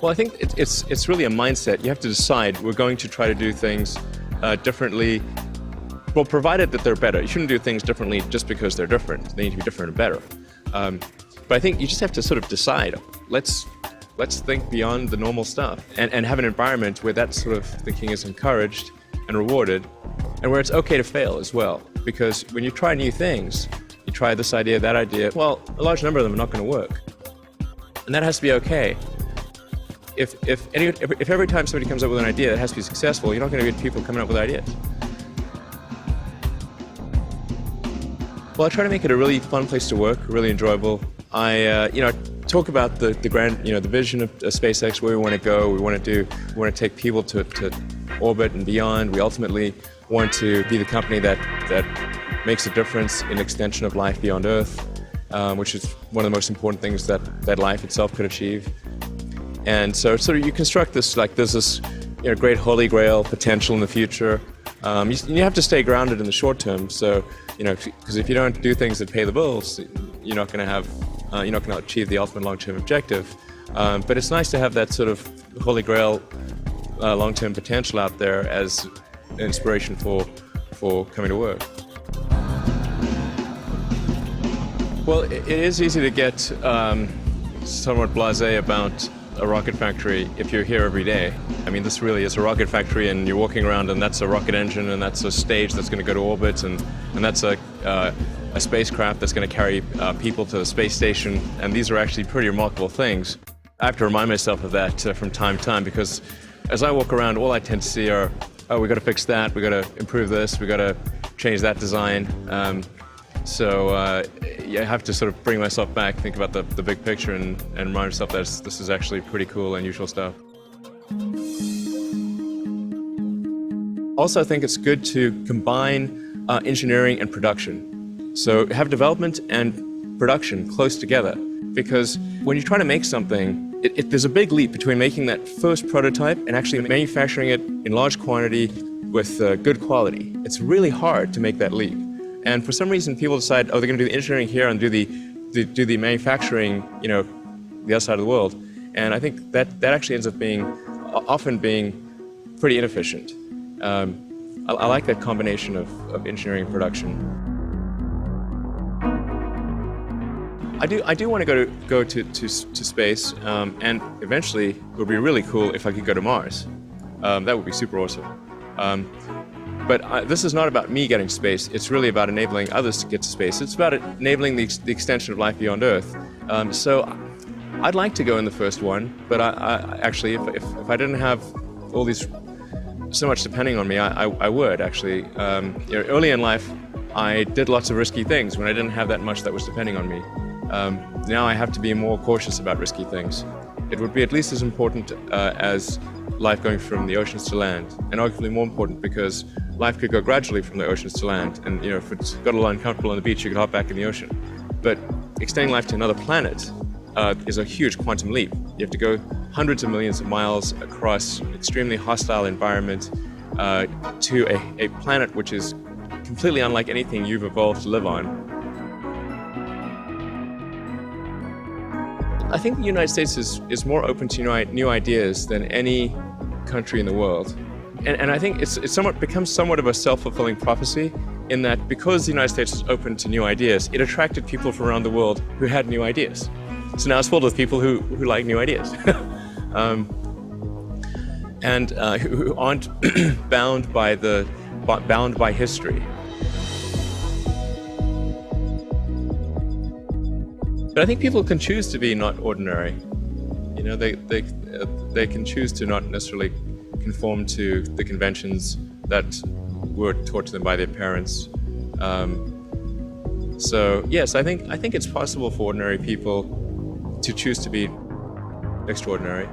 Well, I think it's really a mindset. You have to decide, we're going to try to do things differently, well, provided that they're better. You shouldn't do things differently just because they're different. They need to be different and better. But I think you just have to sort of decide, let's think beyond the normal stuff and have an environment where that sort of thinking is encouraged and rewarded, and where it's okay to fail as well. Because when you try new things, you try this idea, that idea, well, a large number of them are not going to work. And that has to be okay. If every time somebody comes up with an idea that has to be successful, you're not going to get people coming up with ideas. Well, I try to make it a really fun place to work, really enjoyable. I talk about the grand, the vision of SpaceX, where we want to go. We want to take people to orbit and beyond. We ultimately want to be the company that makes a difference in extension of life beyond Earth, which is one of the most important things that life itself could achieve. And so you construct this, like there's this great holy grail potential in the future. You have to stay grounded in the short term. So, because if you don't do things that pay the bills, you're not going to achieve the ultimate long-term objective. But it's nice to have that sort of holy grail long-term potential out there as an inspiration for coming to work. Well, it is easy to get somewhat blasé about a rocket factory if you're here every day. I mean, this really is a rocket factory, and you're walking around and that's a rocket engine, and that's a stage that's going to go to orbit, and that's a spacecraft that's going to carry people to the space station, and these are actually pretty remarkable things. I have to remind myself of that from time to time, because as I walk around, all I tend to see are, oh, we got to fix that, we got to improve this, we got to change that design. So you have to sort of bring myself back, think about the big picture, and remind myself that this is actually pretty cool, unusual stuff. Also, I think it's good to combine engineering and production. So have development and production close together, because when you're trying to make something, there's a big leap between making that first prototype and actually manufacturing it in large quantity with good quality. It's really hard to make that leap. And for some reason, people decide, oh, they're going to do the engineering here and do the manufacturing, the other side of the world. And I think that actually ends up often being pretty inefficient. I like that combination of engineering and production. I do want to go to space, and eventually it would be really cool if I could go to Mars. That would be super awesome. But this is not about me getting to space. It's really about enabling others to get to space. It's about enabling the extension of life beyond Earth. So I'd like to go in the first one, but I actually, if I didn't have all these so much depending on me, I would actually. Early in life, I did lots of risky things when I didn't have that much that was depending on me. Now I have to be more cautious about risky things. It would be at least as important as life going from the oceans to land, and arguably more important because life could go gradually from the oceans to land. And if it's got a little uncomfortable on the beach, you could hop back in the ocean. But extending life to another planet is a huge quantum leap. You have to go hundreds of millions of miles across an extremely hostile environment to a planet which is completely unlike anything you've evolved to live on. I think the United States is more open to new ideas than any country in the world. And I think it's becomes somewhat of a self-fulfilling prophecy in that because the United States is open to new ideas, it attracted people from around the world who had new ideas. So now it's filled with people who like new ideas. And who aren't bound by history. But I think people can choose to be not ordinary. They can choose to not necessarily conform to the conventions that were taught to them by their parents. So yes, I think it's possible for ordinary people to choose to be extraordinary.